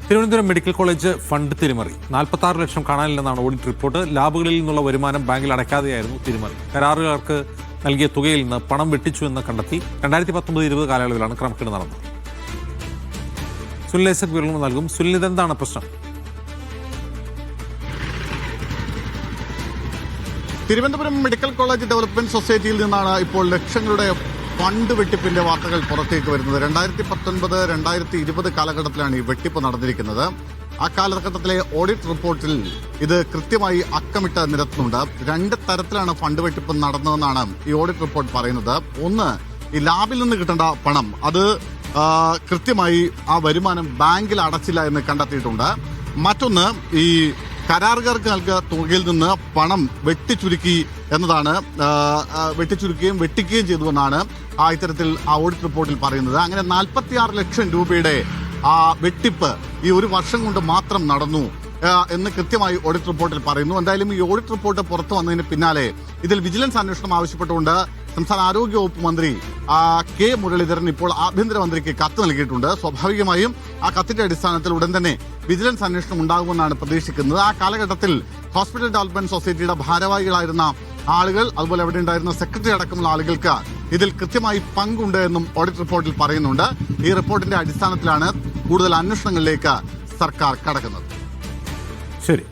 Thiruvananthapuram medical college fund തിരിമറി 46 ലക്ഷം കാണാനില്ലെന്നാണ് audit report. ലാബുകളിൽ നിന്നുള്ള വരുമാനം ബാങ്കിൽ അടയ്ക്കാതെയായിരുന്നു തിരിമറി. കരാറുകാർക്ക് നൽകിയ തുകയിൽ നിന്ന് പണം വെട്ടിച്ചു എന്ന് കണ്ടെത്തി. 2019-20 കാലയളവിലാണ് ക്രമക്കേട് നടന്നത്. സുനിൽ ഐസക് വിവരങ്ങൾ നൽകും. സുനിൽ, ഇതെന്താണ് പ്രശ്നം? തിരുവനന്തപുരം മെഡിക്കൽ കോളേജ് ഡെവലപ്മെന്റ് സൊസൈറ്റിയിൽ നിന്നാണ് ഇപ്പോൾ ലക്ഷങ്ങളുടെ ഫണ്ട് വെട്ടിപ്പിന്റെ വാർത്തകൾ പുറത്തേക്ക് വരുന്നത്. 2019-2020 കാലഘട്ടത്തിലാണ് ഈ വെട്ടിപ്പ് നടന്നിരിക്കുന്നത്. ആ കാലഘട്ടത്തിലെ ഓഡിറ്റ് റിപ്പോർട്ടിൽ ഇത് കൃത്യമായി അക്കമിട്ട് നിരത്തുന്നുണ്ട്. 2 തരത്തിലാണ് ഫണ്ട് വെട്ടിപ്പ് നടന്നതെന്നാണ് ഈ ഓഡിറ്റ് റിപ്പോർട്ട് പറയുന്നത്. ഒന്ന്, ഈ ലാബിൽ നിന്ന് കിട്ടേണ്ട പണം അത് കൃത്യമായി ആ വരുമാനം ബാങ്കിൽ അടച്ചില്ല എന്ന് കണ്ടെത്തിയിട്ടുണ്ട്. മറ്റൊന്ന്, ഈ കരാറുകാർക്ക് നൽകിയ തുകയിൽ നിന്ന് പണം വെട്ടിച്ചുരുക്കി എന്നതാണ്. വെട്ടിച്ചുരുക്കുകയും വെട്ടിക്കുകയും ചെയ്തുവെന്നാണ് ഇത്തരത്തിൽ ആ ഓഡിറ്റ് റിപ്പോർട്ടിൽ പറയുന്നത്. അങ്ങനെ 46 ലക്ഷം രൂപയുടെ ആ വെട്ടിപ്പ് ഈ ഒരു വർഷം കൊണ്ട് മാത്രം നടന്നു എന്ന് കൃത്യമായി ഓഡിറ്റ് റിപ്പോർട്ടിൽ പറയുന്നു. എന്തായാലും ഈ ഓഡിറ്റ് റിപ്പോർട്ട് പുറത്തു വന്നതിന് പിന്നാലെ ഇതിൽ വിജിലൻസ് അന്വേഷണം ആവശ്യപ്പെട്ടുകൊണ്ട് സംസ്ഥാന ആരോഗ്യ വകുപ്പ് മന്ത്രി കെ മുരളീധരൻ ഇപ്പോൾ ആഭ്യന്തരമന്ത്രിക്ക് കത്ത് നൽകിയിട്ടുണ്ട്. സ്വാഭാവികമായും ആ കത്തിന്റെ അടിസ്ഥാനത്തിൽ ഉടൻ തന്നെ വിജിലൻസ് അന്വേഷണം ഉണ്ടാകുമെന്നാണ് പ്രതീക്ഷിക്കുന്നത്. ആ കാലഘട്ടത്തിൽ ഹോസ്പിറ്റൽ ഡെവലപ്മെന്റ് സൊസൈറ്റിയുടെ ഭാരവാഹികളായിരുന്ന ആളുകൾ, അതുപോലെ അവിടെ ഉണ്ടായിരുന്ന സെക്രട്ടറി അടക്കമുള്ള ആളുകൾക്ക് ഇതിൽ കൃത്യമായി പങ്കുണ്ട് എന്നും ഓഡിറ്റ് റിപ്പോർട്ടിൽ പറയുന്നുണ്ട്. ഈ റിപ്പോർട്ടിന്റെ അടിസ്ഥാനത്തിലാണ് കൂടുതൽ അന്വേഷണങ്ങളിലേക്ക് സർക്കാർ കടക്കുന്നത്. ശരി.